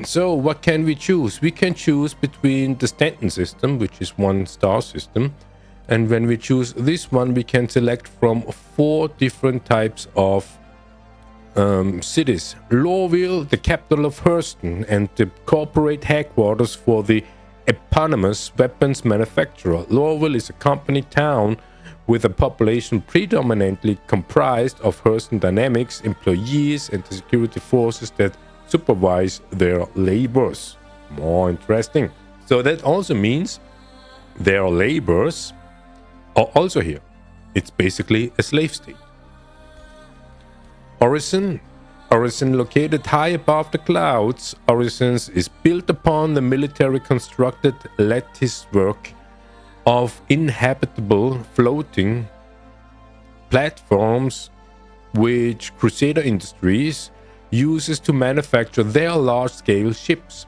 So what can we choose? We can choose between the Stanton system, which is 1-star system, and when we choose this one, we can select from 4 different types of cities. Lowville, the capital of Hurston, and the corporate headquarters for the eponymous weapons manufacturer. Lowville is a company town with a population predominantly comprised of Hurston Dynamics employees and the security forces that supervise their labors. More interesting. So that also means their labors are also here. It's basically a slave state. Orison, located high above the clouds, Orison is built upon the military constructed lattice work of inhabitable floating platforms which Crusader Industries uses to manufacture their large-scale ships.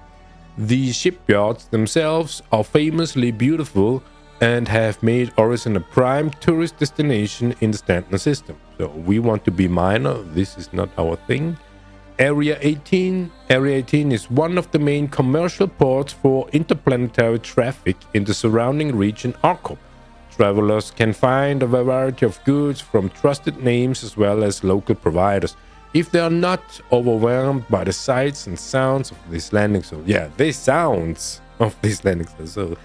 The shipyards themselves are famously beautiful and have made Orison a prime tourist destination in the Stanton system. So we want to be minor, this is not our thing. Area 18 is one of the main commercial ports for interplanetary traffic in the surrounding region Arcop. Travelers can find a variety of goods from trusted names as well as local providers, if they are not overwhelmed by the sights and sounds of this landing zone. Yeah, the sounds of this landing zone.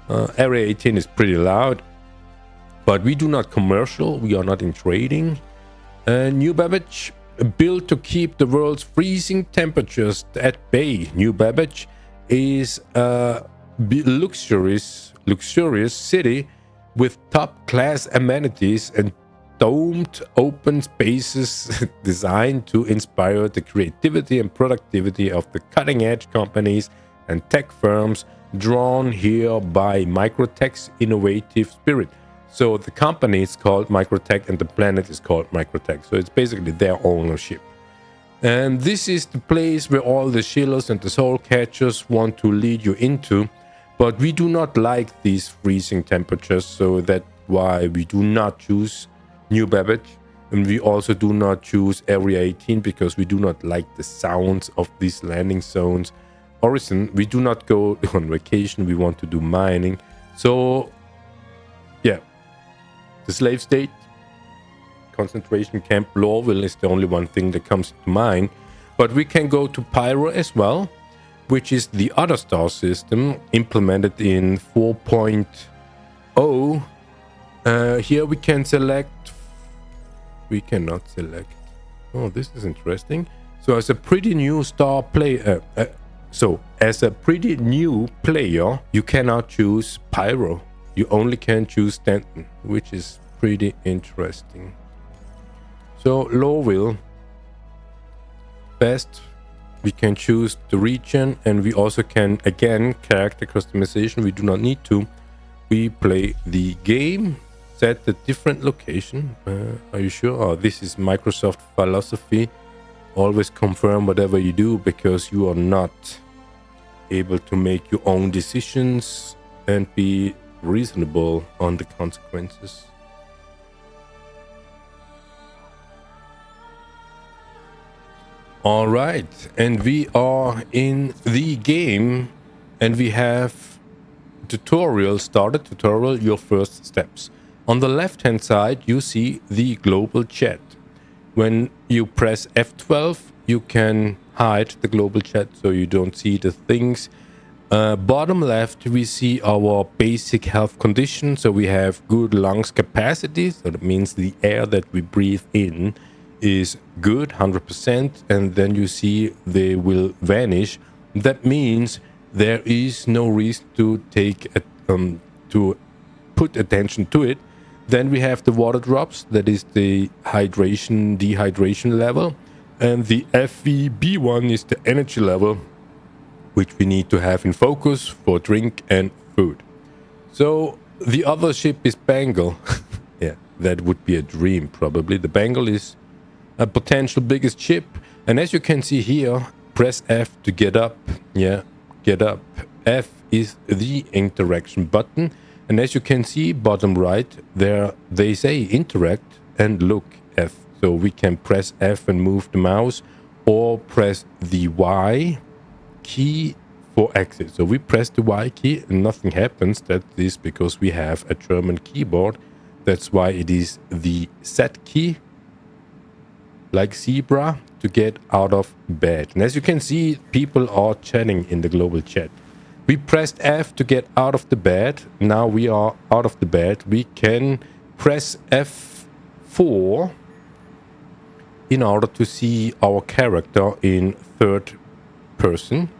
So Area 18 is pretty loud, but we do not commercial, we are not in trading. New Babbage, built to keep the world's freezing temperatures at bay. New Babbage is a luxurious city with top-class amenities and domed open spaces designed to inspire the creativity and productivity of the cutting-edge companies and tech firms drawn here by Microtech's innovative spirit. So the company is called Microtech and the planet is called Microtech. So it's basically their ownership. And this is the place where all the shillers and the soul catchers want to lead you into. But we do not like these freezing temperatures, so that's why we do not choose New Babbage. And we also do not choose Area 18 because we do not like the sounds of these landing zones. Orison, we do not go on vacation, we want to do mining. So, yeah, the slave state, concentration camp, Lowville is the only one thing that comes to mind. But we can go to Pyro as well, which is the other star system implemented in 4.0. Here we can select, we cannot select. Oh, this is interesting. So as a pretty new star player, as a pretty new player, you cannot choose Pyro. You only can choose Stanton, which is pretty interesting. So Lowville, best, we can choose the region, and we also can, again, character customization. We do not need to. We play the game, set a different location. Are you sure? Oh, this is Microsoft philosophy. Always confirm whatever you do because you are not able to make your own decisions and be reasonable on the consequences. All right, and we are in the game and we have tutorial started. Tutorial, your first steps. On the left hand side you see the global chat. When you press F12 you can hide the global chat so you don't see the things. Bottom left we see our basic health condition. So we have good lungs capacity, so that means the air that we breathe in is good, 100%, and then you see they will vanish. That means there is no reason to to put attention to it. Then we have the water drops, that is the dehydration level, and the FVB1 is the energy level, which we need to have in focus for drink and food. So the other ship is Bengal. Yeah, that would be a dream probably. The Bengal is a potential biggest ship, and as you can see here, press F to get up. Yeah, get up. F is the interaction button, and as you can see bottom right there they say interact and look F. So we can press F and move the mouse, or press the Y key for exit. So we press the Y key and nothing happens. That is because we have a German keyboard. That's why it is the Z key, like zebra, to get out of bed. And as you can see, people are chatting in the global chat. We pressed F to get out of the bed. Now we are out of the bed. We can press F4 in order to see our character in third person.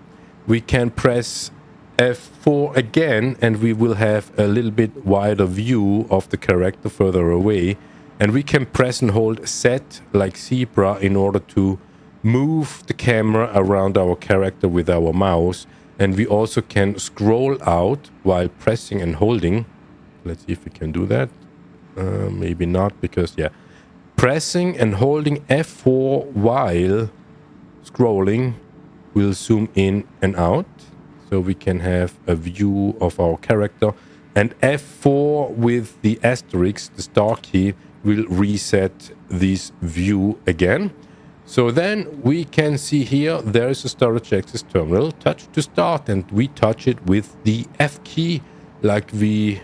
We can press F4 again and we will have a little bit wider view of the character further away. And we can press and hold Z like zebra in order to move the camera around our character with our mouse. And we also can scroll out while pressing and holding. Let's see if we can do that. Maybe not, because yeah. Pressing and holding F4 while scrolling will zoom in and out. So we can have a view of our character. And F4 with the asterisk, the star key, will reset this view again. So then we can see here, there is a storage access terminal. Touch to start, and we touch it with the F key like we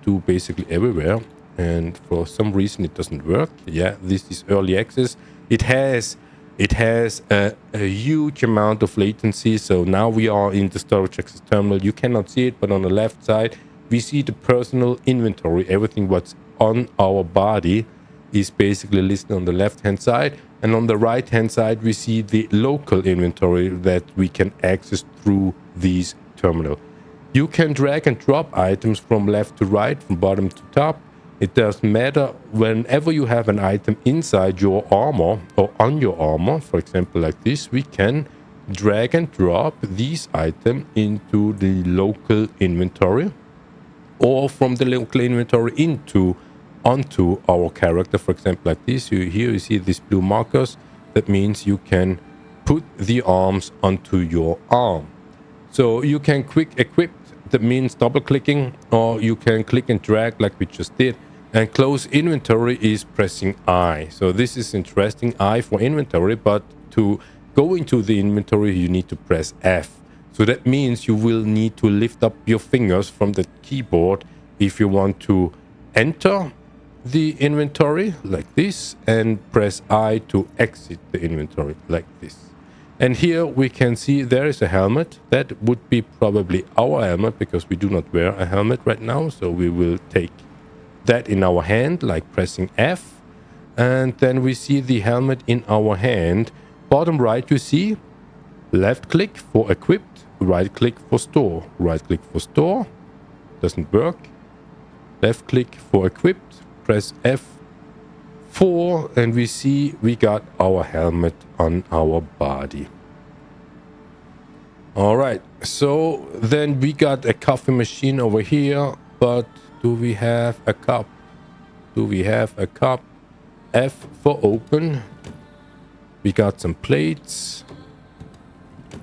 do basically everywhere. And for some reason it doesn't work. Yeah, this is early access. It has a huge amount of latency. So now we are in the storage access terminal. You cannot see it, but on the left side, we see the personal inventory. Everything what's on our body is basically listed on the left-hand side. And on the right-hand side, we see the local inventory that we can access through these terminal. You can drag and drop items from left to right, from bottom to top. It doesn't matter. Whenever you have an item inside your armor or on your armor, for example, like this, we can drag and drop these items into the local inventory, or from the local inventory onto our character. For example, like this, here you see these blue markers. That means you can put the arms onto your arm. So you can quick equip, that means double clicking, or you can click and drag like we just did. And close inventory is pressing I. So this is interesting, I for inventory, but to go into the inventory you need to press F. So that means you will need to lift up your fingers from the keyboard if you want to enter the inventory like this, and press I to exit the inventory like this. And here we can see there is a helmet. That would be probably our helmet, because we do not wear a helmet right now. So we will take that in our hand, like pressing F. And then we see the helmet in our hand. Bottom right, you see left click for equipped, right click for store. Right click for store, doesn't work. Left click for equipped, press F4, and we see we got our helmet on our body. All right, so then we got a coffee machine over here, but do we have a cup? Do we have a cup? F for open. We got some plates,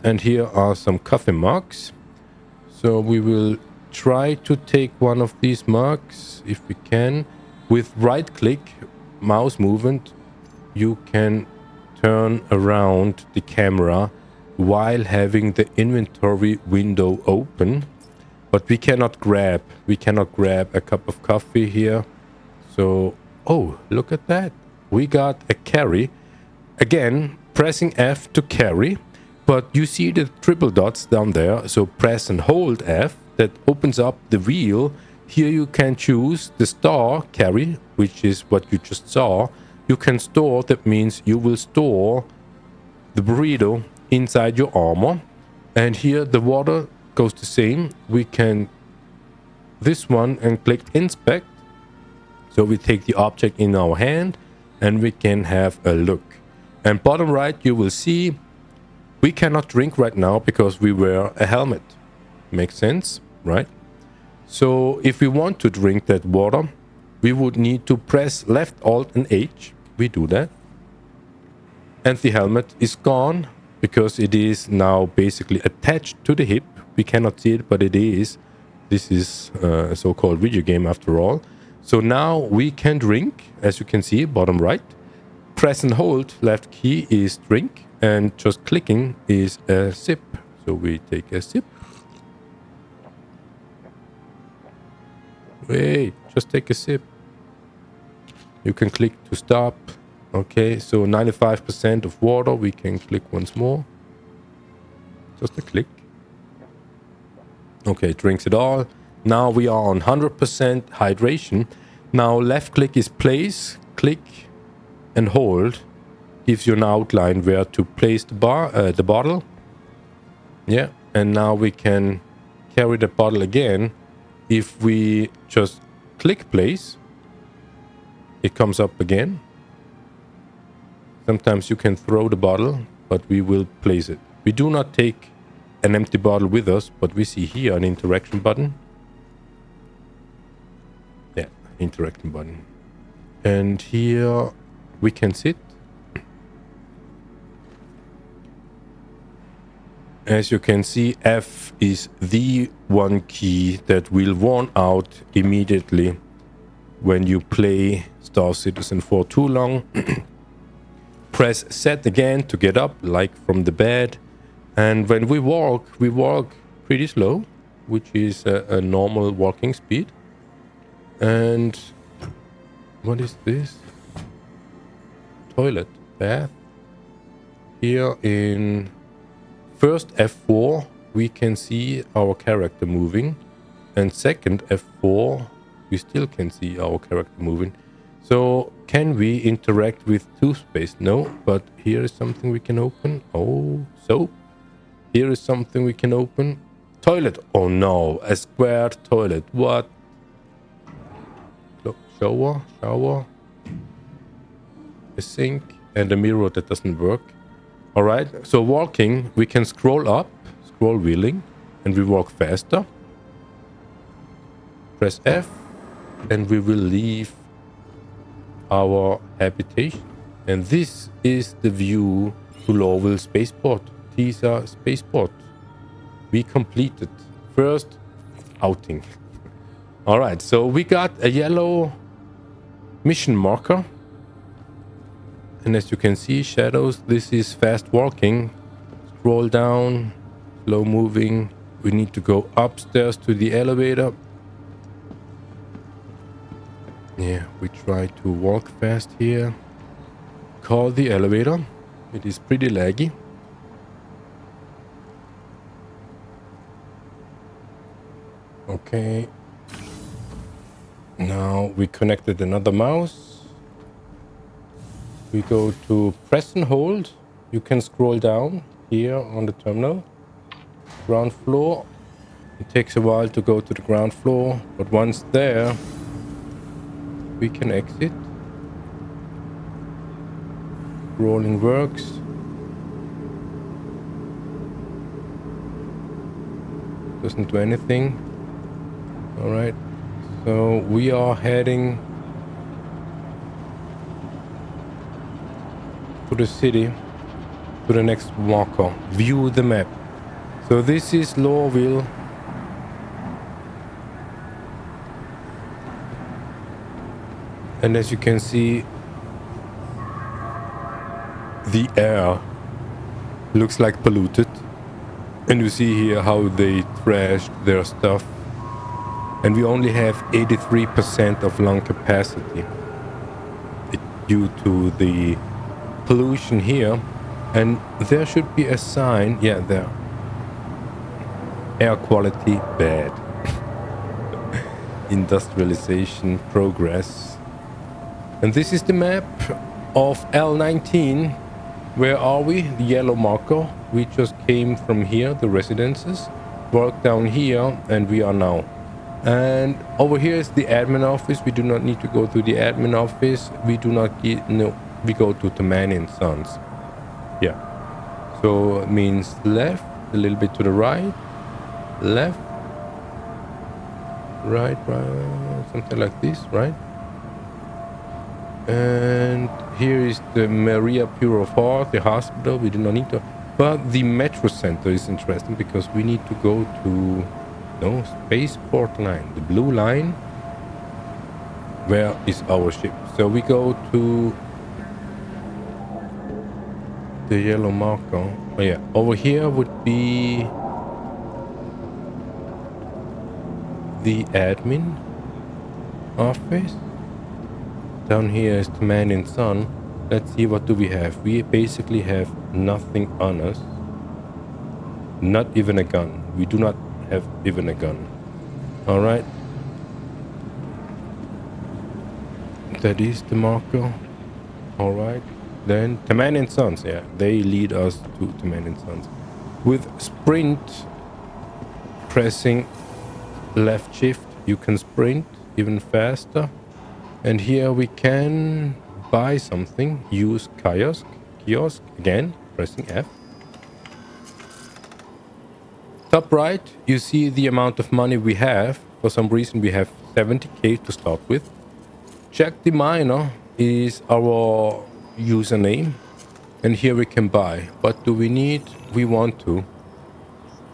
and here are some coffee mugs. So we will try to take one of these mugs if we can. With right click, mouse movement, you can turn around the camera while having the inventory window open. But we cannot grab a cup of coffee here. So, oh, look at that. We got a carry. Again, pressing F to carry. But you see the triple dots down there. So press and hold F. That opens up the wheel. Here you can choose the star carry, which is what you just saw. You can store, that means you will store the burrito inside your armor. And here the water goes the same. We can this one and click inspect. So we take the object in our hand and we can have a look. And bottom right, you will see we cannot drink right now because we wear a helmet. Makes sense, right? So if we want to drink that water, we would need to press left, alt and H. We do that. And the helmet is gone because it is now basically attached to the hip. We cannot see it, but it is. This is a so-called video game after all. So now we can drink, as you can see, bottom right. Press and hold, left key is drink. And just clicking is a sip. So we take a sip. Wait, just take a sip. You can click to stop. Okay, so 95% of water. We can click once more. Just a click. Okay, drinks it all. Now we are on 100% hydration. Now left click is place. Click and hold. Gives you an outline where to place the bottle. Yeah, and now we can carry the bottle again. If we just click place, it comes up again. Sometimes you can throw the bottle, but we will place it. We do not take an empty bottle with us, but we see here an interaction button. Yeah, interaction button. And here we can sit. As you can see, F is the one key that will warn out immediately when you play Star Citizen for too long. Press Z again to get up, like from the bed. And when we walk pretty slow, which is a normal walking speed. And what is this? Toilet, bath. Here in first F4, we can see our character moving. And second F4, we still can see our character moving. So can we interact with toothpaste? No, but here is something we can open. Oh, soap. Here is something we can open. Toilet. Oh no, a squared toilet. What? Shower. A sink and a mirror that doesn't work. All right, so walking, we can scroll up, scroll wheeling, and we walk faster. Press F, and we will leave our habitation. And this is the view to Lowell Spaceport, TISA Spaceport. We completed first outing. All right, so we got a yellow mission marker. And as you can see, shadows, this is fast walking. Scroll down, slow moving. We need to go upstairs to the elevator. Yeah, we try to walk fast here. Call the elevator. It is pretty laggy. Okay. Now we connected another mouse. We go to press and hold. You can scroll down here on the terminal. Ground floor. It takes a while to go to the ground floor, but once there, we can exit. Scrolling works. Doesn't do anything. All right. So we are heading to the city, to the next marker. View the map. So this is Lowell. And as you can see, the air looks like polluted. And you see here how they trashed their stuff. And we only have 83% of lung capacity due to the pollution here. And there should be a sign. Yeah, there. Air quality bad. Industrialization progress. And this is the map of L19. Where are we? The yellow marker. We just came from here, the residences. Work down here, and we are now. And over here is the admin office. We do not need to go to the admin office. We do not get, no, we go to NOMAN and Sons. Yeah. So it means left, a little bit to the right, left, right, something like this, right? And here is the Maria Pure of Heart, the hospital. We do not need to. But the metro center is interesting because we need to go to Spaceport line, the blue line. Where is our ship? So we go to The yellow marker. Oh yeah, over here would be the admin office. Down here is the man in sun. Let's see, what do we have? We basically have nothing on us. Not even a gun. We do not have even a gun. All right. That is the marker. All right. Then the man in sons. Yeah, they lead us to the man in sons. With sprint, pressing left shift, you can sprint even faster. And here we can buy something. Use kiosk again, pressing F. Top right, you see the amount of money we have. For some reason, we have 70k to start with. Check the miner is our username. And here we can buy. What do we need? We want to.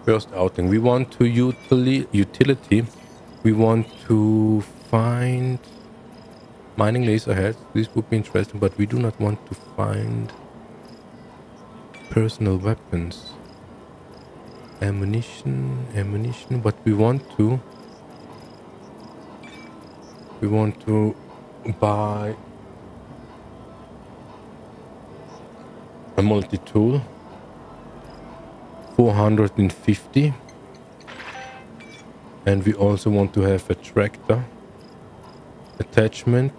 First outing. We want to utility. We want to find mining laser heads. This would be interesting, but we do not want to find personal weapons. Ammunition, but we want to buy a multi-tool, 450, and we also want to have a tractor attachment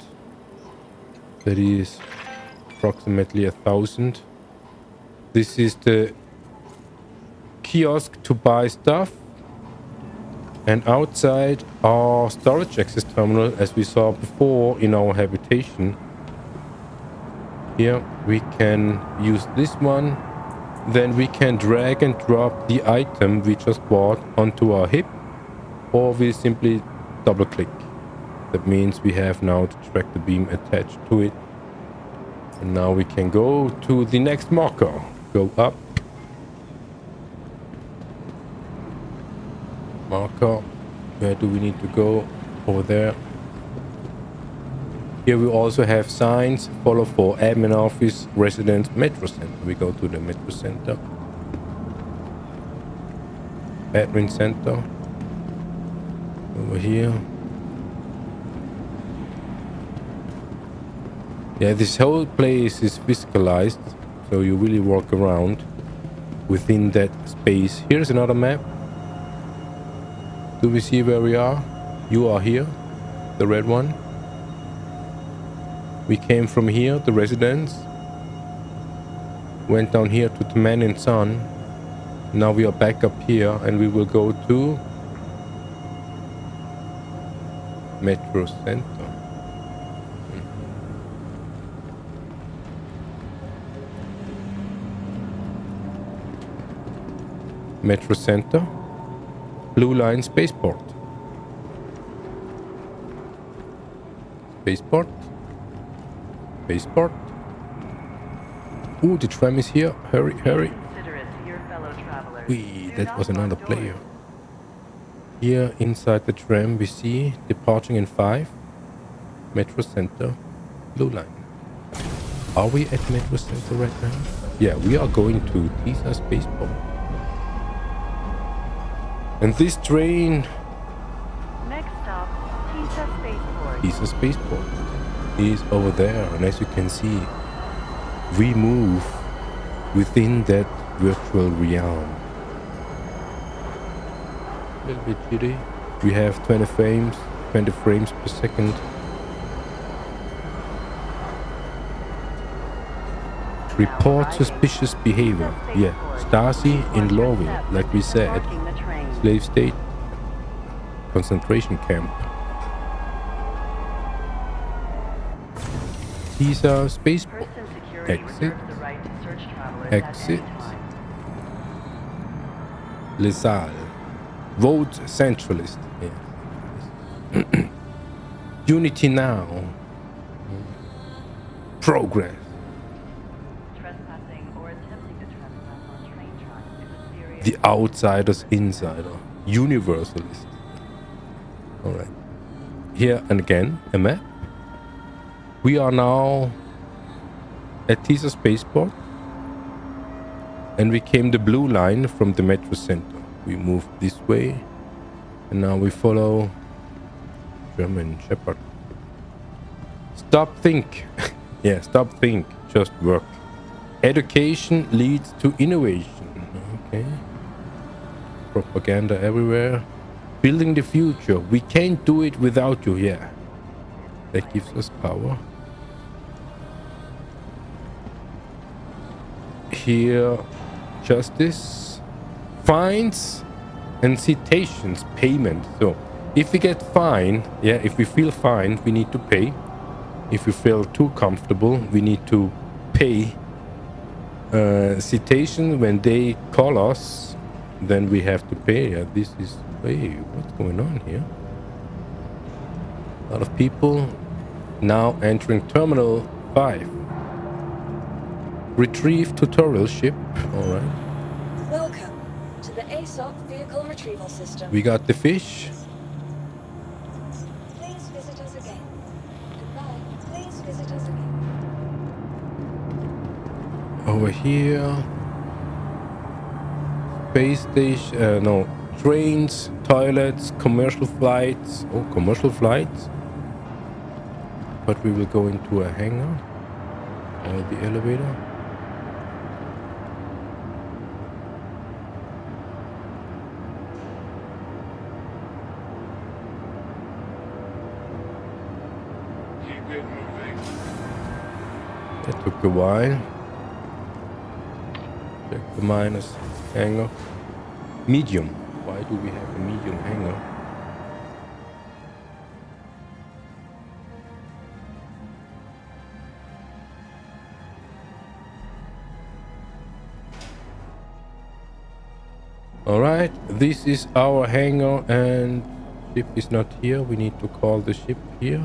that is approximately 1,000. This is the kiosk to buy stuff, and outside our storage access terminal, as we saw before in our habitation. Here we can use this one, then we can drag and drop the item we just bought onto our hip, or we simply double click. That means we have now the tractor beam attached to it, and now we can go to the next marker. Go up. Marker. Where do we need to go? Over there. Here we also have signs. Follow for admin office, residence, metro center. We go to the metro center. Admin center. Over here. Yeah, this whole place is physicalized, so you really walk around within that space. Here's another map. Do we see where we are? You are here, the red one. We came from here, the residence. Went down here to the man in sun. Now we are back up here, and we will go to metro center. Metro center. Blue line spaceport. Spaceport. Spaceport. Ooh, the tram is here. Hurry, hurry. Wee, that was another player. Here inside the tram we see departing in 5. Metro center. Blue line. Are we at metro center right now? Yeah, we are going to Tisa spaceport. And this train, next stop, Tisa Spaceport. Tisa Spaceport is over there, and as you can see, we move within that virtual realm. A little bit jitty. We have 20 frames per second. Report suspicious behavior. Yeah, Stasi in Lorville, like we said. Slave state, concentration camp. Tisa spaceport. Exit. Exit. LaSalle. Vote centralist. Yeah. Unity now. Progress. The outsider's insider. Universalist. Alright. Here and again, a map. We are now at Tisa Spaceport. And we came the blue line from the metro center. We moved this way. And now we follow German Shepherd. Stop, think. Yeah, stop, think. Just work. Education leads to innovation. Okay. Propaganda everywhere. Building the future. We can't do it without you. Yeah. That gives us power. Here, justice, fines, and citations, payment. So, if we get fined, yeah, if we feel fined, we need to pay. If we feel too comfortable, we need to pay. Citation, when they call us, then we have to pay. Yeah, this is, hey, what's going on here? A lot of people now entering Terminal 5. Retrieve tutorial ship. Alright. Welcome to the ASOP Vehicle Retrieval System. We got the fish. Please visit us again. Goodbye. Please visit us again. Over here. Space station. No. Trains, toilets, commercial flights. Oh, commercial flights. But we will go into a hangar. Or the elevator. That took a while. Check the minus hangar. Medium. Why do we have a medium hangar? Alright, this is our hangar and ship is not here. We need to call the ship here.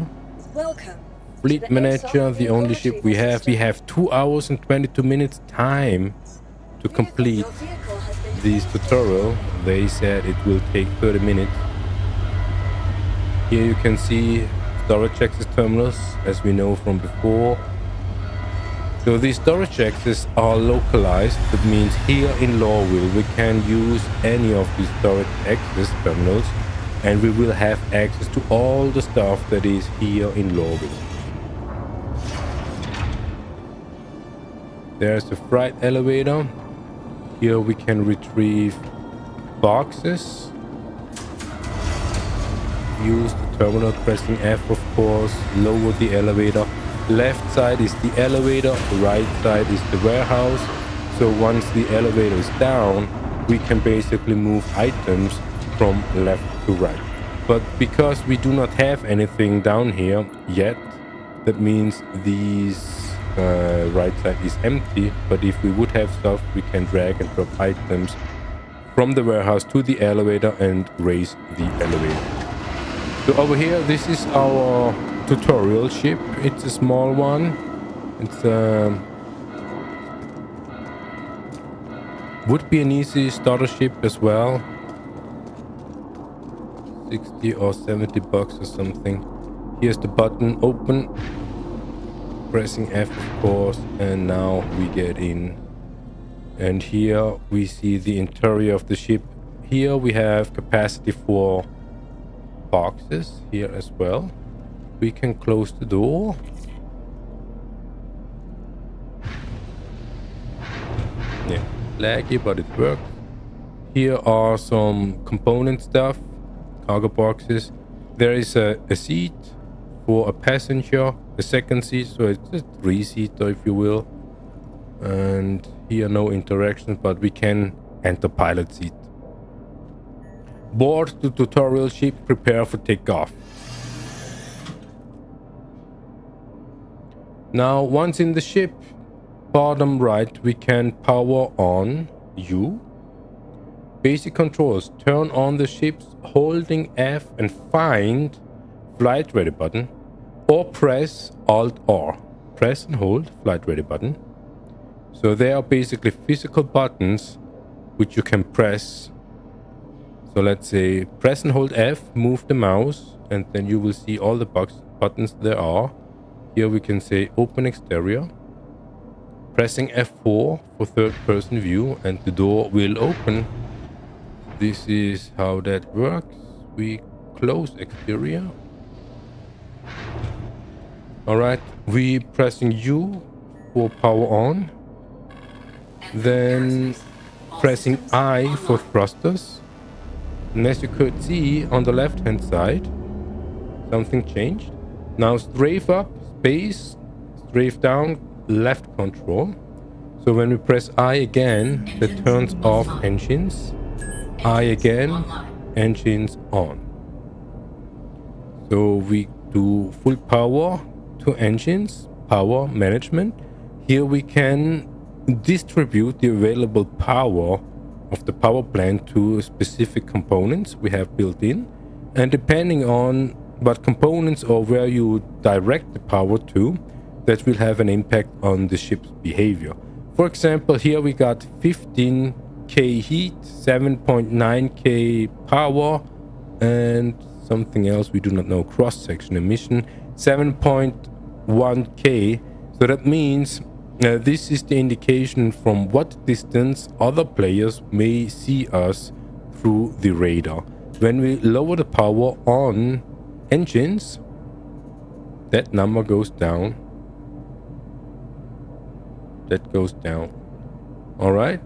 Welcome. Fleet manager, the only ship we have. We have 2 hours and 22 minutes time to complete this tutorial. They said it will take 30 minutes. Here you can see storage access terminals, as we know from before. So these storage access are localized. That means here in Lorville we can use any of these storage access terminals and we will have access to all the stuff that is here in Lorville. There's a freight elevator. Here we can retrieve boxes. Use the terminal, pressing F of course, lower the elevator. Left side is the elevator, right side is the warehouse. So once the elevator is down, we can basically move items from left to right. But because we do not have anything down here yet, that means these right side is empty. But if we would have stuff, we can drag and drop items from the warehouse to the elevator and raise the elevator. So over here, this is our tutorial ship. It's a small one. It's would be an easy starter ship as well. 60 or 70 bucks or something. Here's the button, open. Pressing F of course, and now we get in. And here we see the interior of the ship. Here we have capacity for boxes here as well. We can close the door. Yeah, laggy, but it works. Here are some component stuff, cargo boxes. There is a seat for a passenger, a second seat, so it's a 3-seater if you will. And here no interaction, but we can enter pilot seat. Board the tutorial ship, prepare for takeoff. Now once in the ship, bottom right, we can power on U. Basic controls, turn on the ships holding F and find flight ready button, or press Alt R. Press and hold flight ready button. So they are basically physical buttons which you can press. So let's say press and hold F, move the mouse, and then you will see all the buttons there are. Here we can say open exterior. pressing F4 for third person view and the door will open. This is how that works. We close exterior. Alright, we pressing U for power on. Then pressing I for thrusters. And as you could see on the left hand side, something changed. Now strafe up, space, strafe down, left control. So when we press I again, that turns off engines. I again, engines on. So we do full power to engines, power management. Here we can distribute the available power of the power plant to specific components we have built in, and depending on what components or where you direct the power to, that will have an impact on the ship's behavior. For example, here we got 15k heat, 7.9k power, and something else we do not know, cross-section emission, 7.1k. So that means this is the indication from what distance other players may see us through the radar. When we lower the power on engines, that number goes down. That goes down. Alright,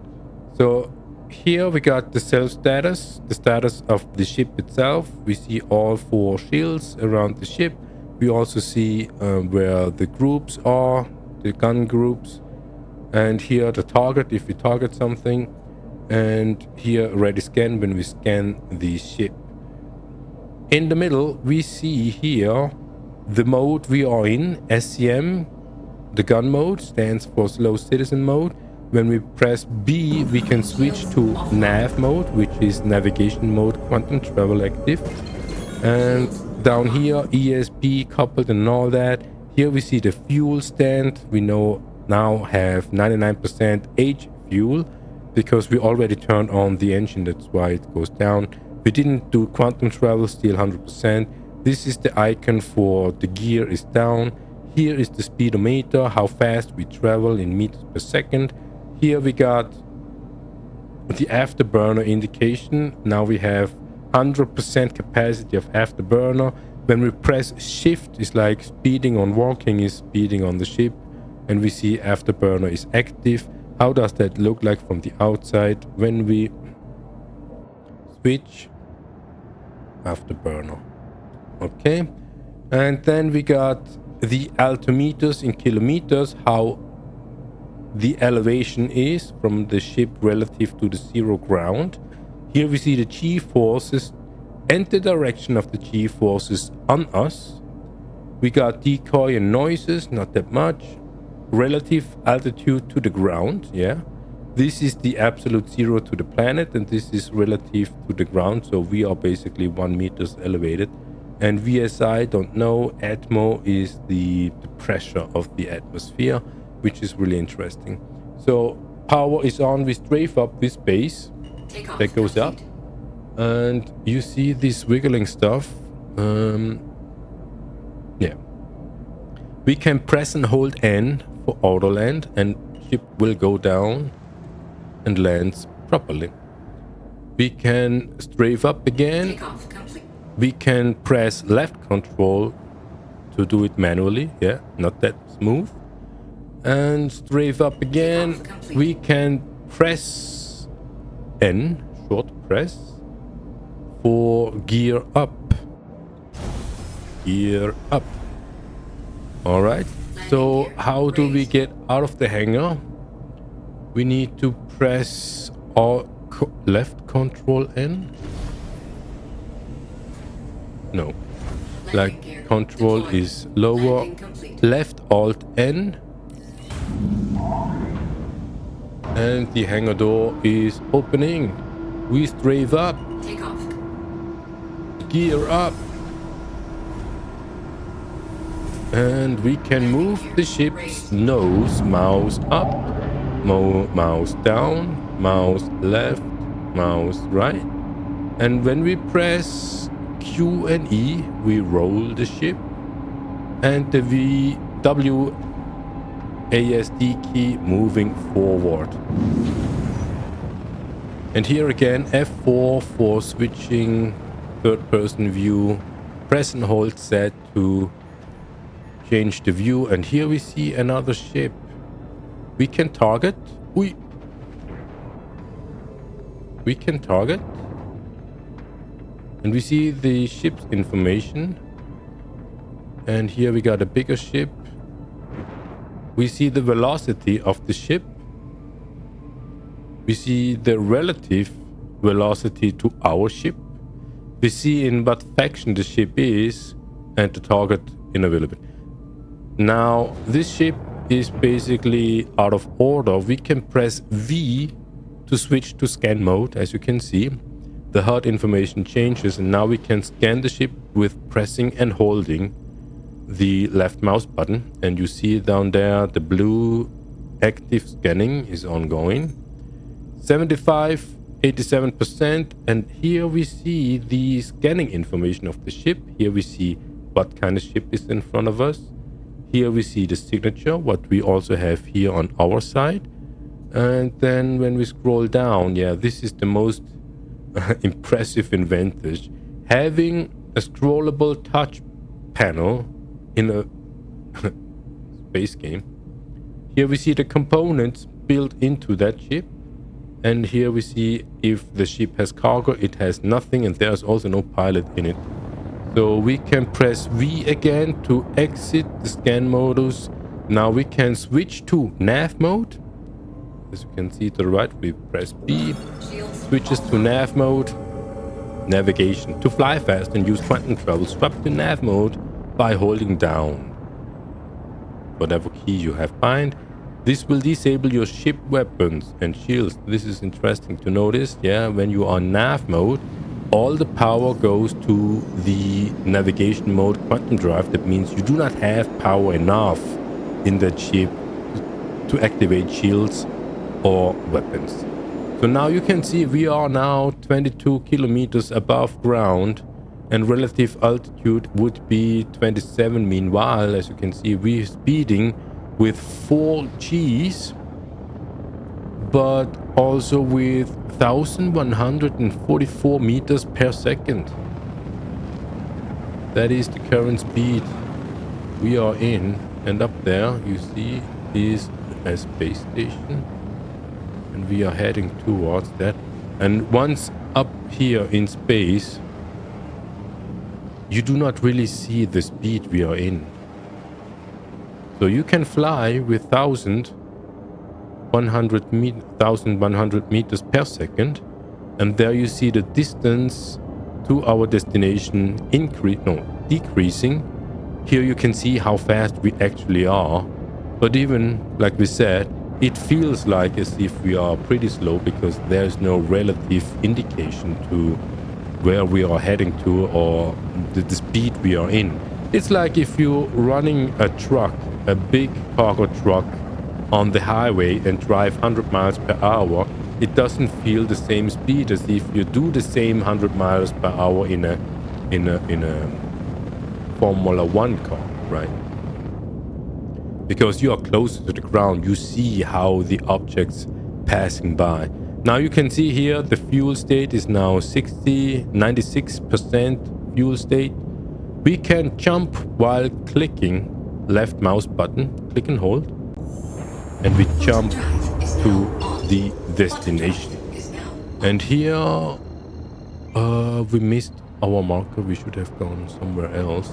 so here we got the self status, the status of the ship itself. We see all 4 shields around the ship. We also see where the groups are, the gun groups, and here the target if we target something, and here ready scan when we scan the ship. In the middle we see here the mode we are in, SCM. The gun mode stands for slow citizen mode. When we press B, we can switch to nav mode, which is navigation mode, quantum travel active. And down here, ESP coupled and all that. Here we see the fuel stand. We now have 99% H fuel because we already turned on the engine. That's why it goes down. We didn't do quantum travel, still 100%. This is the icon for the gear is down. Here is the speedometer, how fast we travel in meters per second. Here we got the afterburner indication. Now we have 100% capacity of afterburner. When we press shift, it's like speeding on walking is speeding on the ship. And we see afterburner is active. How does that look like from the outside? When we switch afterburner. Okay. And then we got the altimeters in kilometers, how the elevation is from the ship relative to the zero ground. Here we see the G-forces and the direction of the G-forces on us. We got decoy and noises, not that much. Relative altitude to the ground, yeah. This is the absolute zero to the planet, and this is relative to the ground, so we are basically 1 meters elevated. And VSI, don't know, Atmo is the pressure of the atmosphere, which is really interesting. So power is on, we strafe up this base, that goes up. And you see this wiggling stuff. Yeah. We can press and hold N for auto land, and ship will go down and lands properly. We can strafe up again. We can press left control to do it manually. Yeah, not that smooth. And strafe up again. We can press N, short press, for gear up. Gear up. Alright, so how do we get out of the hangar? We need to press left control N. No, like control is lower, left alt N, and the hangar door is opening. We strafe up, gear up, and we can move the ship's nose, mouse up, mouse down, mouse left, mouse right, and when we press Q and E, we roll the ship, and the W ASD key moving forward. And here again, F4 for switching third-person view. Press and hold Z to change the view. And here we see another ship. We can target. We can target. And we see the ship's information. And here we got a bigger ship. We see the velocity of the ship. We see the relative velocity to our ship. We see in what faction the ship is and the target in a little bit. Now, this ship is basically out of order. We can press V to switch to scan mode. As you can see, the HUD information changes, and now we can scan the ship with pressing and holding the left mouse button. And you see down there the blue active scanning is ongoing. 75, 87%, and here we see the scanning information of the ship. Here we see what kind of ship is in front of us. Here we see the signature, what we also have here on our side. And then when we scroll down, yeah, this is the most impressive advantage. Having a scrollable touch panel in a space game. Here we see the components built into that ship. And here we see if the ship has cargo, it has nothing, and there's also no pilot in it. So we can press V again to exit the scan modus. Now we can switch to nav mode. As you can see to the right, we press B, switches to nav mode. Navigation. To fly fast and use quantum travel, swap to nav mode by holding down whatever key you have bind. This will disable your ship weapons and shields. This is interesting to notice. Yeah, when you are nav mode, all the power goes to the navigation mode quantum drive. That means you do not have power enough in that ship to activate shields or weapons. So now you can see we are now 22 kilometers above ground, and relative altitude would be 27. Meanwhile, as you can see, we're speeding with 4 Gs, but also with 1144 meters per second. That is the current speed we are in. And up there you see is a space station, and we are heading towards that. And once up here in space, you do not really see the speed we are in. So you can fly with 1100 meters per second, and there you see the distance to our destination decreasing. Here you can see how fast we actually are, but even like we said, it feels like as if we are pretty slow because there's no relative indication to where we are heading to or the speed we are in. It's like if you're running a truck, a big cargo truck on the highway and drive 100 miles per hour, it doesn't feel the same speed as if you do the same 100 miles per hour in a Formula 1 car, right? Because you are closer to the ground, you see how the objects passing by. Now you can see here the fuel state is now 96% fuel state. We can jump while clicking left mouse button, click and hold, and we jump to the destination. And here we missed our marker. We should have gone somewhere else.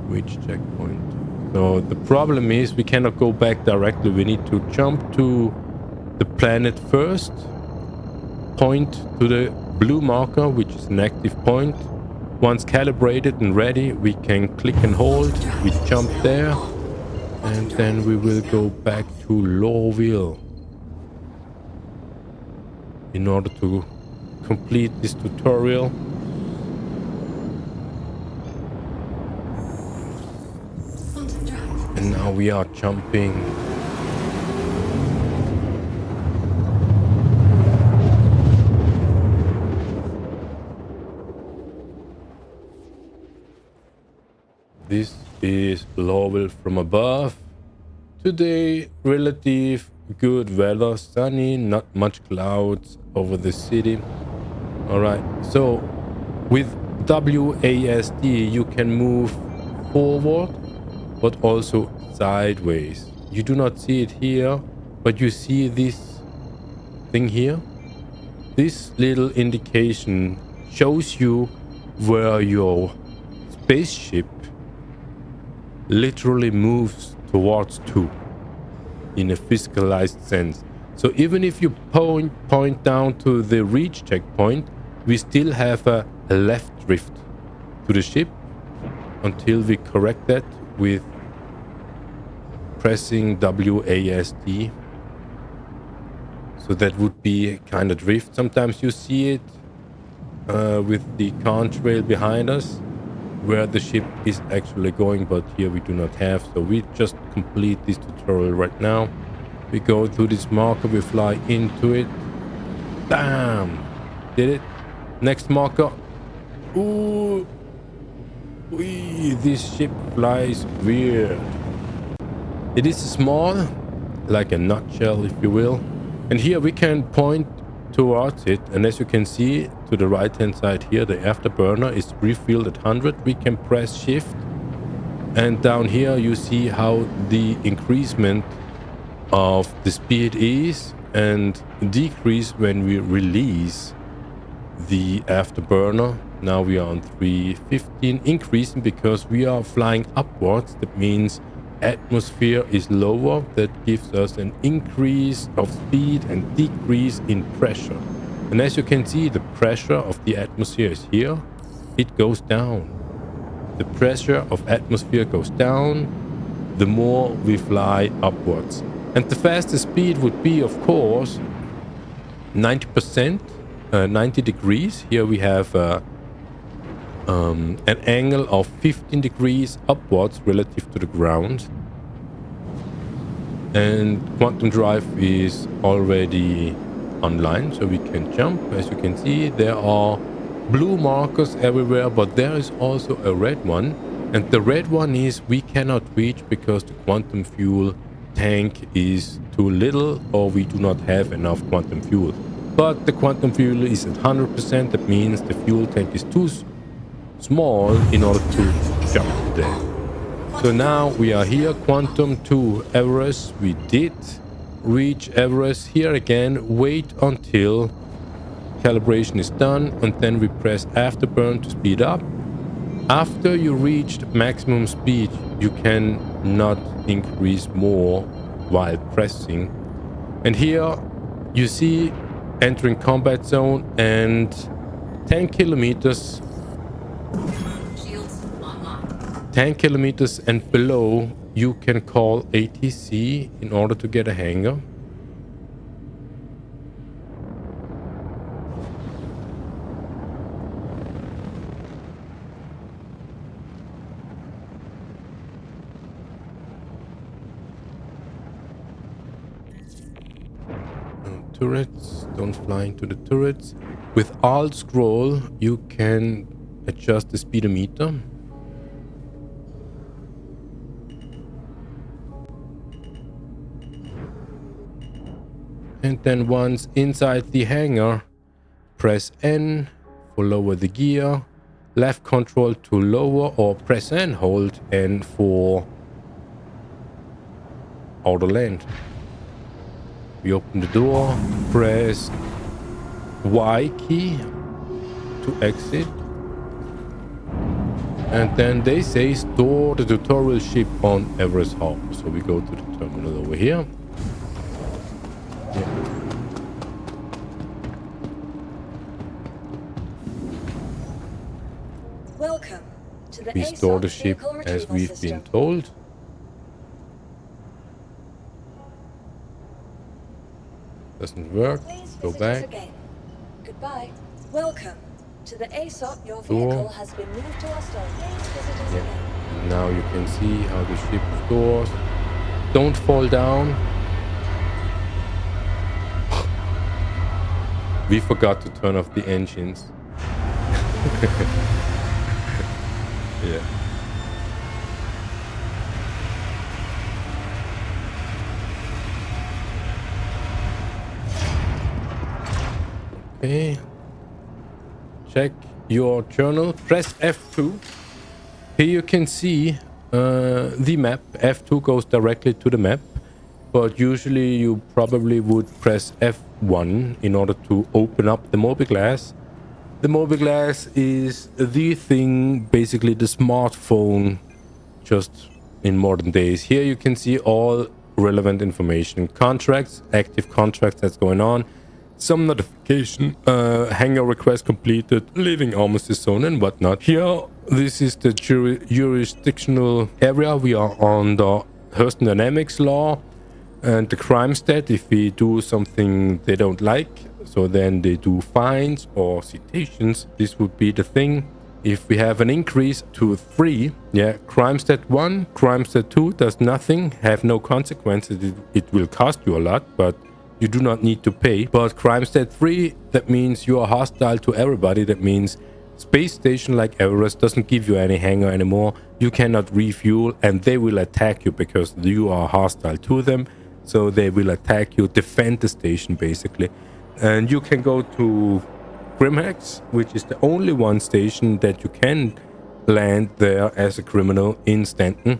Which checkpoint? So the problem is we cannot go back directly. We need to jump to the planet first, point to the blue marker, which is an active point. Once calibrated and ready, we can click and hold. We jump there, and then we will go back to Lorville in order to complete this tutorial. And now we are jumping. This is Lowell from above. Today, relative good weather, sunny, not much clouds over the city. All right, so with WASD, you can move forward, but also sideways. You do not see it here, but you see this thing here. This little indication shows you where your spaceship literally moves towards to in a physicalized sense. So even if you point down to the reach checkpoint, we still have a left drift to the ship until we correct that with pressing WASD. So that would be a kind of drift. Sometimes you see it with the contrail behind us, where the ship is actually going, but here we do not have. So we just complete this tutorial right now. We go to this marker, we fly into it. Bam! Did it. Next marker. Ooh! Wee, this ship flies weird. It is small, like a nutshell, if you will. And here we can point towards it, and as you can see to the right hand side here, the afterburner is refilled at 100. We can press shift, and down here you see how the increasement of the speed is and decrease when we release the afterburner. Now we are on 315, increasing because we are flying upwards. That means atmosphere is lower. That gives us an increase of speed and decrease in pressure. And as you can see, the pressure of the atmosphere is here. It goes down. The pressure of atmosphere goes down the more we fly upwards. And the fastest speed would be, of course, 90%, 90 degrees. Here we have an angle of 15 degrees upwards relative to the ground. And quantum drive is already online, so we can jump. As you can see, there are blue markers everywhere, but there is also a red one. And the red one is we cannot reach because the quantum fuel tank is too little, or we do not have enough quantum fuel. But the quantum fuel is at 100%. That means the fuel tank is too small in order to jump there. So now we are here, quantum to Everest. We did reach Everest. Here again, wait until calibration is done, and then we press afterburn to speed up. After you reached maximum speed, you can not increase more while pressing. And here you see entering combat zone, and 10 kilometers 10 kilometers and below you can call ATC in order to get a hangar. Turrets, don't fly into the turrets. With Alt scroll you can adjust the speedometer. And then once inside the hangar, press N for lower the gear, left control to lower, or press and hold N for auto land. We open the door, press Y key to exit, and then they say store the tutorial ship on Everest Harbor. So we go to the terminal over here. Yeah. Welcome to the We store the ship as we've been told. Doesn't work. Go back. Goodbye. Welcome to the ASOP. Your Door. vehicle has been moved to our store. Please visit us Yeah. again. Now you can see how the ship stores. Don't fall down. We forgot to turn off the engines. Yeah. Okay. Check your journal. Press F2. Here you can see the map. F2 goes directly to the map, but usually you probably would press F1 in order to open up the mobiGlass. The mobiGlass is the thing, basically the smartphone, just in modern days. Here you can see all relevant information, contracts, active contracts that's going on, some notification, hangar request completed, leaving armistice zone and whatnot. Here, this is the jurisdictional area. We are on the Hurston Dynamics law and the crime stat. If we do something they don't like, so then they do fines or citations. This would be the thing. If we have an increase to 3, crime stat 1, crime stat 2 does nothing, have no consequences. It will cost you a lot, but you do not need to pay. But crime stat 3, that means you are hostile to everybody. That means space station like Everest doesn't give you any hangar anymore. You cannot refuel, and they will attack you because you are hostile to them. So they will attack you, defend the station basically. And you can go to Grimhex, which is the only one station that you can land there as a criminal in Stanton.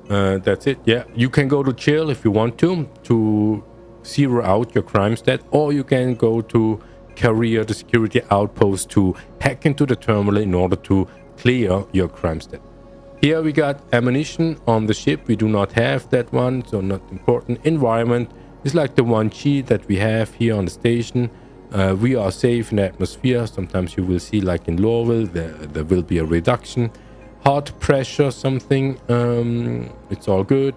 That's it. Yeah, you can go to jail if you want to zero out your crime stat, or you can go to Career, the security outpost, to hack into the terminal in order to clear your crime stat. Here we got ammunition on the ship. We do not have that one, so not important. Environment is like the 1G that we have here on the station. We are safe in the atmosphere. Sometimes you will see, like in Lowell, there will be a reduction. Heart pressure, something, it's all good.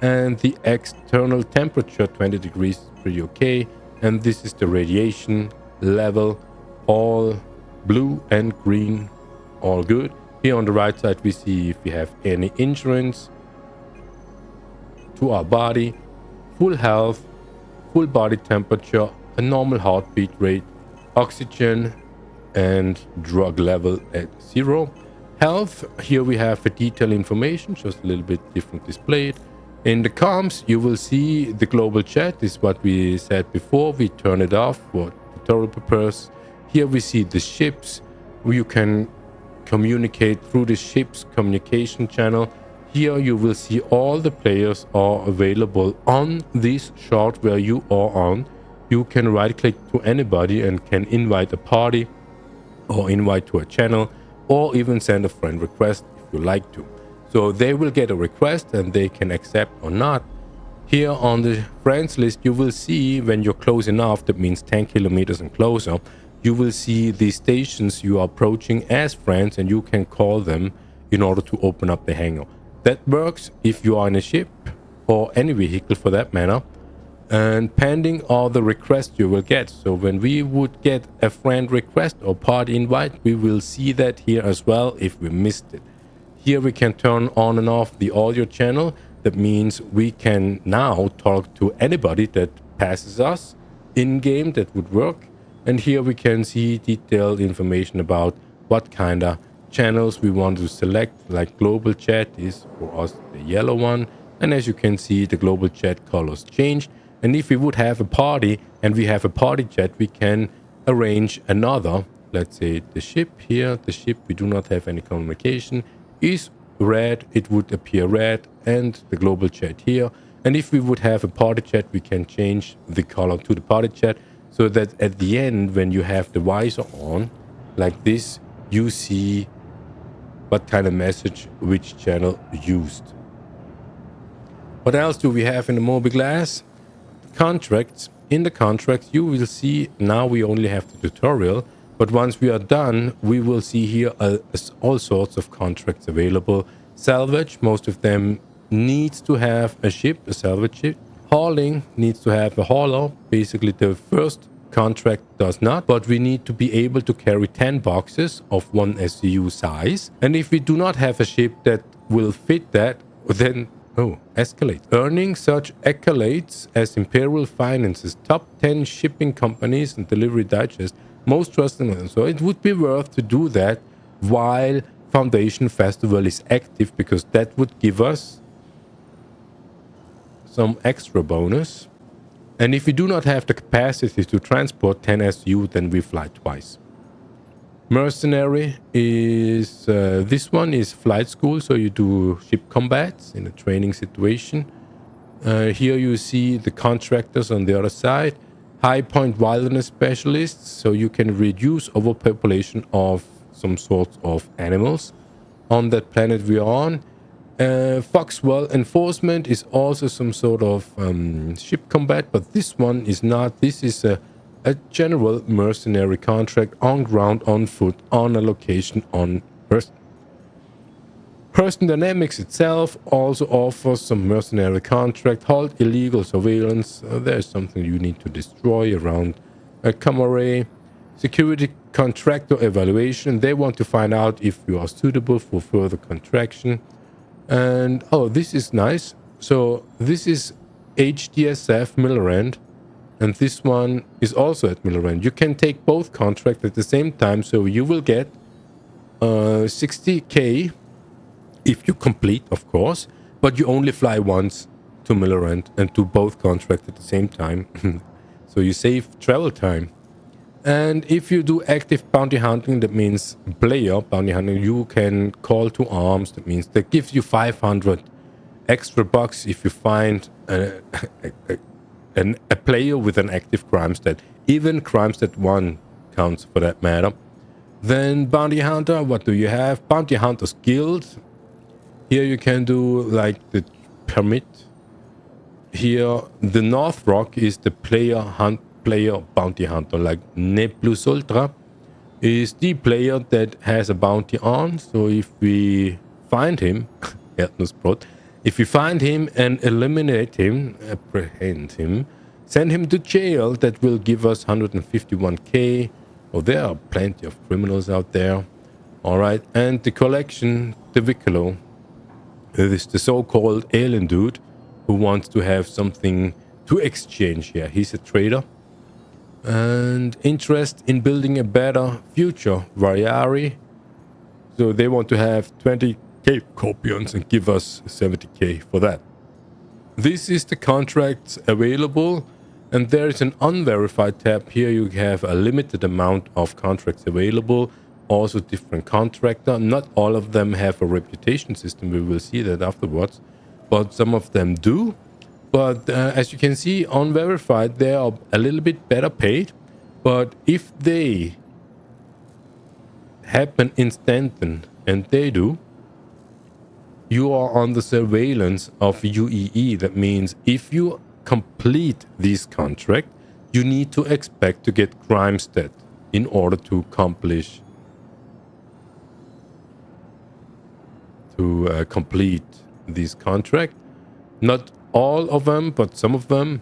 And the external temperature, 20 degrees, is pretty okay. And this is the radiation level, all blue and green, all good. Here on the right side, we see if we have any injuries to our body, full health, full body temperature, a normal heartbeat rate, oxygen, and drug level at 0. Health, here we have the detailed information, just a little bit different displayed. In the comms, you will see the global chat. This is what we said before. We turn it off for tutorial purpose. Here we see the ships. You can communicate through the ship's communication channel. Here you will see all the players are available on this chart where you are on. You can right click to anybody and can invite a party or invite to a channel, or even send a friend request if you like to. So they will get a request and they can accept or not. Here on the friends list, you will see when you're close enough, that means 10 kilometers and closer, you will see the stations you are approaching as friends, and you can call them in order to open up the hangar. That works if you are in a ship or any vehicle for that matter, and pending all the requests you will get. So when we would get a friend request or party invite, we will see that here as well if we missed it. Here we can turn on and off the audio channel. That means we can now talk to anybody that passes us in-game. That would work. And here we can see detailed information about what kind of channels we want to select, like global chat is for us the yellow one. And as you can see, the global chat colors changed. And if we would have a party and we have a party chat, we can arrange another. Let's say the ship here, the ship we do not have any communication, is red. It would appear red, and the global chat here. And if we would have a party chat, we can change the color to the party chat, so that at the end, when you have the visor on like this, you see what kind of message which channel used. What else do we have in the mobiGlass? Contracts. In the contracts, you will see now we only have the tutorial, but once we are done, we will see here all sorts of contracts available. Salvage, most of them needs to have a ship, a salvage ship. Hauling needs to have a hauler. Basically, the first contract does not, but we need to be able to carry 10 boxes of 1 SCU size. And if we do not have a ship that will fit that, then escalate. Earning such accolades as Imperial Finance's top 10 shipping companies and Delivery Digest, most trusted. So it would be worth to do that while Foundation Festival is active, because that would give us some extra bonus. And if we do not have the capacity to transport 10 SU, then we fly twice. Mercenary is, this one is flight school, so you do ship combats in a training situation. Here you see the contractors on the other side. High point wilderness specialists, so you can reduce overpopulation of some sorts of animals on that planet we are on. Foxwell enforcement is also some sort of ship combat, but this one is not. This is a general mercenary contract on ground, on foot, on a location, on Earth. Person Dynamics itself also offers some mercenary contract, halt illegal surveillance. There's something you need to destroy around a Camare. Security contractor evaluation. They want to find out if you are suitable for further contraction. And oh, this is nice. So this is HDSF Millerand, and this one is also at Millerand. You can take both contracts at the same time, so you will get 60k if you complete, of course, but you only fly once to Millerand and do both contracts at the same time. So you save travel time. And if you do active bounty hunting, that means player bounty hunting, you can call to arms. That means that gives you 500 extra bucks if you find a player with an active crime stat. Even crime stat 1 counts for that matter. Then bounty hunter, what do you have? Bounty hunters guild. Here you can do like the permit. Here the North Rock is the player bounty hunter, like Ne Plus Ultra is the player that has a bounty on. So if we find him, if we find him and eliminate him, apprehend him, send him to jail, that will give us 151k. Oh, there are plenty of criminals out there. All right, and the collection, the Vicolo, is the so-called alien dude who wants to have something to exchange here. He's a trader. And interest in building a better future, Variari. So they want to have 20k copions and give us 70k for that. This is the contracts available, and there is an unverified tab. Here you have a limited amount of contracts available, also different contractor. Not all of them have a reputation system, we will see that afterwards, but some of them do. But as you can see, unverified, they are a little bit better paid. But if they happen in Stanton, and they do, you are on the surveillance of UEE. That means if you complete this contract, you need to expect to get crime stat in order to accomplish, complete this contract. Not all of them, but some of them,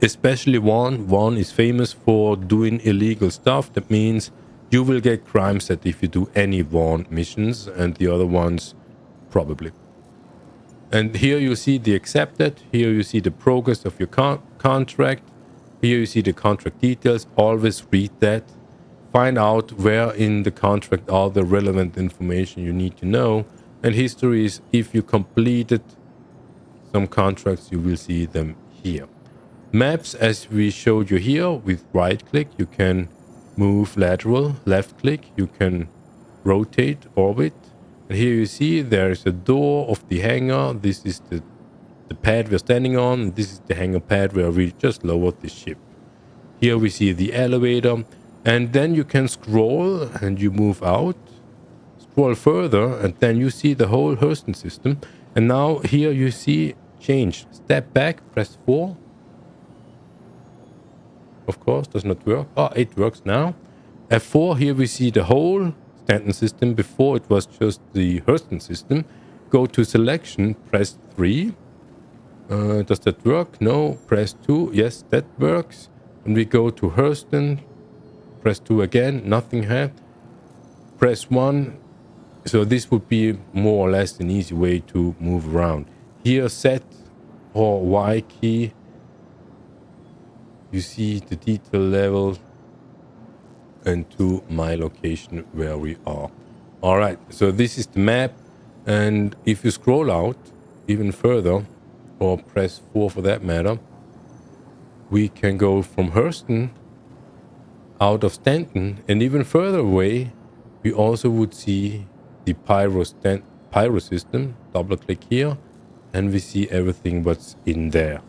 especially one. One is famous for doing illegal stuff. That means you will get crime stat if you do any one missions, and the other ones probably. And here you see the accepted. Here you see the progress of your contract. Here you see the contract details. Always read that. Find out where in the contract are the relevant information you need to know. And history is if you completed some contracts, you will see them here. Maps, as we showed you here, with right click you can move lateral, left click you can rotate, orbit. And here you see there is a door of the hangar. This is the pad we're standing on. This is the hangar pad where we just lowered the ship. Here we see the elevator, and then you can scroll and you move out, scroll further, and then you see the whole Hurston system. And now here you see change. Step back, press 4. Of course, does not work. Oh, it works now. F4, here we see the whole Stanton system. Before it was just the Hurston system. Go to selection, press 3. Does that work? No. Press 2. Yes, that works. And we go to Hurston. Press 2 again. Nothing had. Press 1. So this would be more or less an easy way to move around. Here, set or Y key. You see the detail level and to my location where we are. All right, so this is the map. And if you scroll out even further, or press 4 for that matter, We can go from Hurston out of Stanton, and even further away, we also would see the pyro system. Double click here, and we see everything what's in there.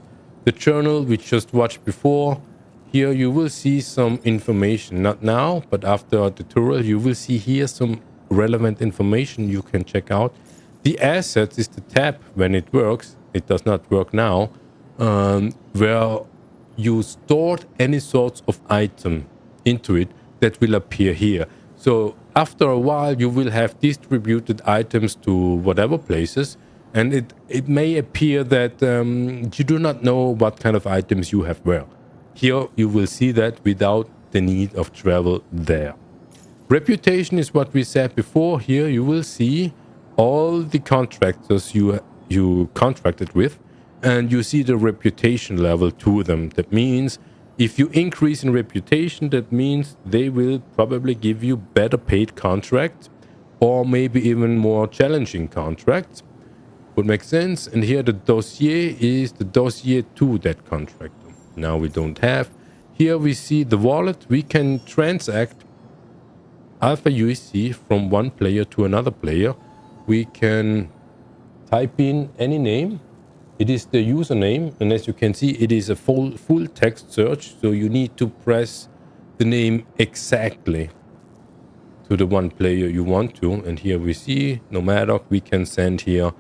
The journal we just watched before. Here you will see some information, not now, but after our tutorial, you will see here some relevant information you can check out. The assets is the tab when it works. It does not work now, where you stored any sorts of item into it that will appear here. So after a while, you will have distributed items to whatever places, and it may appear that you do not know what kind of items you have where. Here you will see that without the need of travel there. Reputation is what we said before. Here you will see all the contractors you contracted with, and you see the reputation level to them. That means if you increase in reputation, that means they will probably give you better paid contracts, or maybe even more challenging contracts. Would make sense. And here the dossier is the dossier to that contractor. Now we don't have. Here we see the wallet. We can transact alpha USC from one player to another player. We can type in any name. It is the username, and as you can see, it is a full text search, so you need to press the name exactly to the one player you want to. And here we see NOMAN. We can send here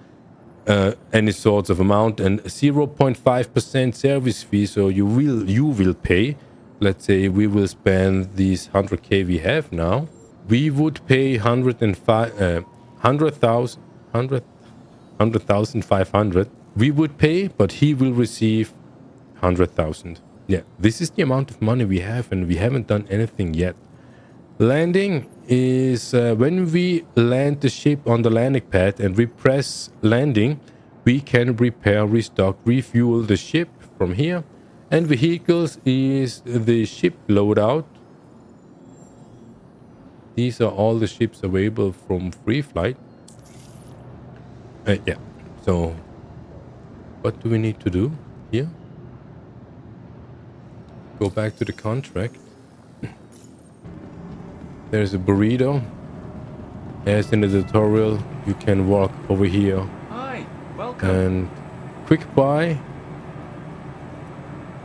any sorts of amount, and 0.5% service fee, so you will pay. Let's say we will spend these 100k we have now. We would pay 100,500. We would pay, but he will receive 100,000. Yeah, this is the amount of money we have, and we haven't done anything yet. Landing is when we land the ship on the landing pad and we press landing, we can repair, restock, refuel the ship from here. And vehicles is the ship loadout. These are all the ships available from free flight. Yeah, so what do we need to do here? Go back to the contract. There's a burrito. As in the tutorial, you can walk over here. Hi, welcome. And quick buy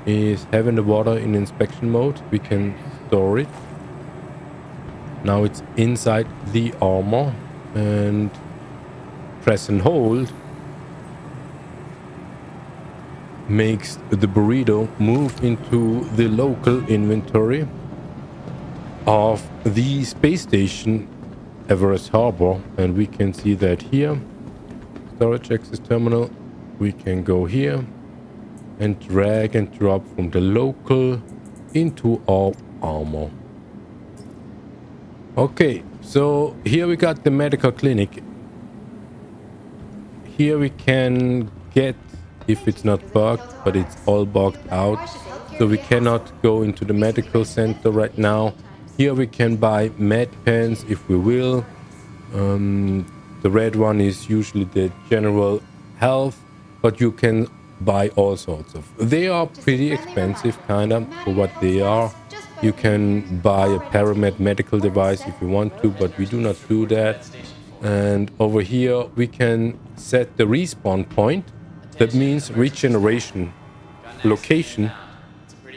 is having the water in inspection mode. We can store it. Now it's inside the armor, and press and hold makes the burrito move into the local inventory of the space station Everest Harbor, and we can see that here. Storage access terminal. We can go here and drag and drop from the local into our armor. Okay, so here we got the medical clinic. Here we can get, if it's not bugged, but it's all bugged out, so we cannot go into the medical center right now. Here we can buy med pens if we will. The red one is usually the general health, but you can buy all sorts of. They are pretty expensive, kind of, for what they are. You can buy a Paramed medical device if you want to, but we do not do that. And over here we can set the respawn point. That means regeneration location.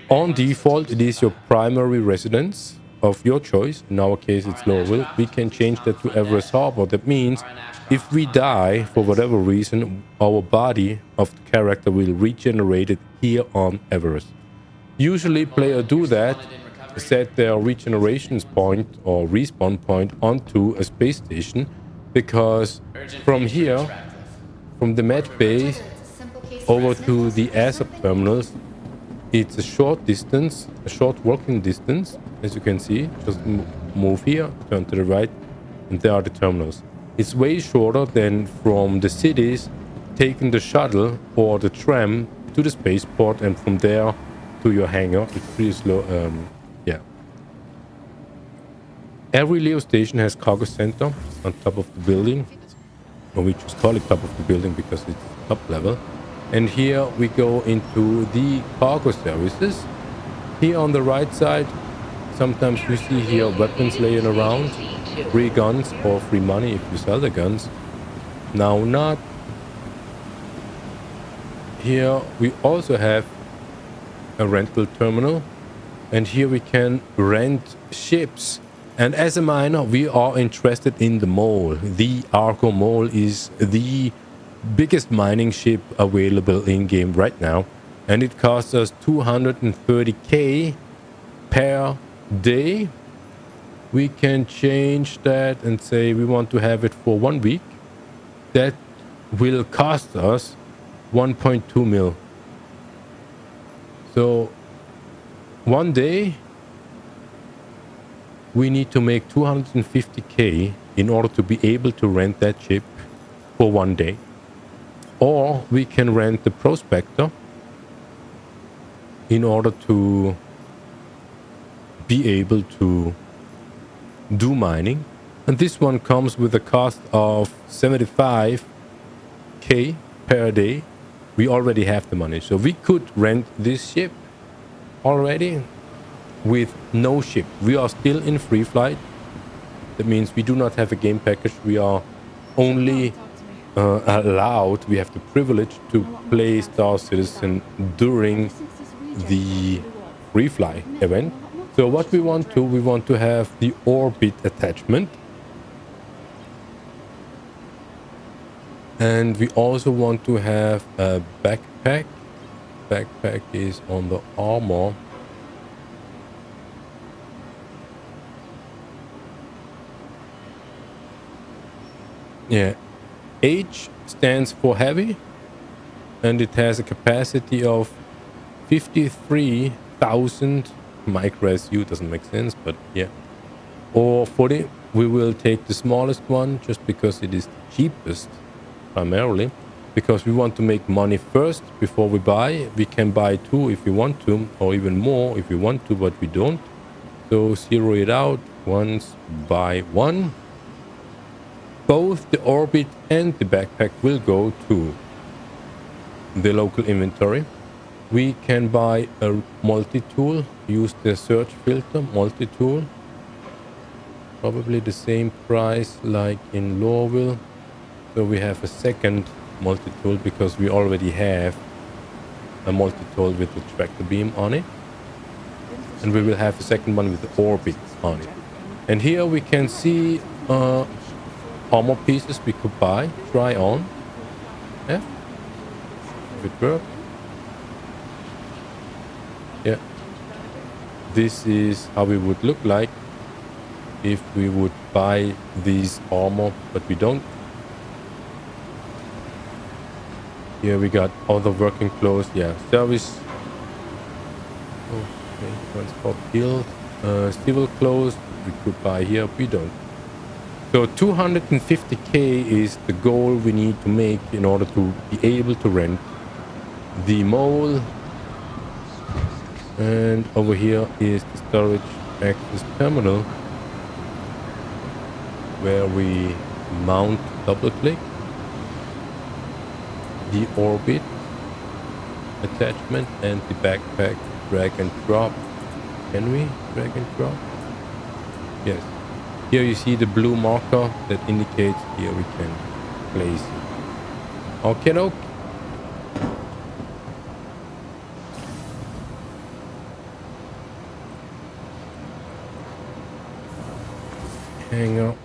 On default, it is your primary residence of your choice. In our case, it's Lowell. We can change that to Everest Harbor. That means if we die for whatever reason, our body of the character will regenerate it here on Everest. Usually, players do that, set their regeneration point or respawn point onto a space station, because from here, from the med bay over to the ASAP terminals, it's a short distance, a short walking distance. As you can see, just move here, turn to the right, and there are the terminals. It's way shorter than from the cities taking the shuttle or the tram to the spaceport and from there to your hangar. It's pretty slow. Yeah. Every Leo station has cargo center on top of the building, or we just call it top of the building because it's top level. And here we go into the cargo services. Here on the right side, sometimes you see here weapons laying around, free guns or free money if you sell the guns. Now not. Here we also have a rental terminal, and here we can rent ships. And as a miner, we are interested in the mole. The Argo mole is the biggest mining ship available in game right now, and it costs us 230k per day. We can change that and say we want to have it for 1 week. That will cost us 1.2 mil. So one day we need to make 250k in order to be able to rent that ship for 1 day. Or we can rent the prospector in order to be able to do mining. And this one comes with a cost of 75k per day. We already have the money, so we could rent this ship already with no ship. We are still in free flight. That means we do not have a game package. We are only allowed, we have the privilege to play Star Citizen during the free fly event. So what we want to have the orbit attachment, and we also want to have a backpack. Backpack is on the armor. Yeah, H stands for heavy, and it has a capacity of 53,000 micro SU. Doesn't make sense, but yeah. Or 40. We will take the smallest one just because it is the cheapest, primarily because we want to make money first before we buy. We can buy 2 if we want to, or even more if we want to, but we don't. So zero it out once, buy 1. Both the orbit and the backpack will go to the local inventory. We can buy a multi-tool, use the search filter, multi-tool. Probably the same price like in Lorville. So we have a second multi-tool because we already have a multi-tool with the tractor beam on it. And we will have a second one with the orbit on it. And here we can see armor pieces we could buy, try on. Yeah. If it works. Yeah. This is how we would look like if we would buy these armor, but we don't. Here we got other working clothes. Yeah, service. Okay, transport guild. Civil clothes we could buy here. We don't. So 250k is the goal we need to make in order to be able to rent the mole. And over here is the storage access terminal, where we mount, double click the orbit attachment and the backpack, drag and drop. Can we drag and drop? Yes. Here you see the blue marker that indicates here we can place. Okay, doke. Hang on.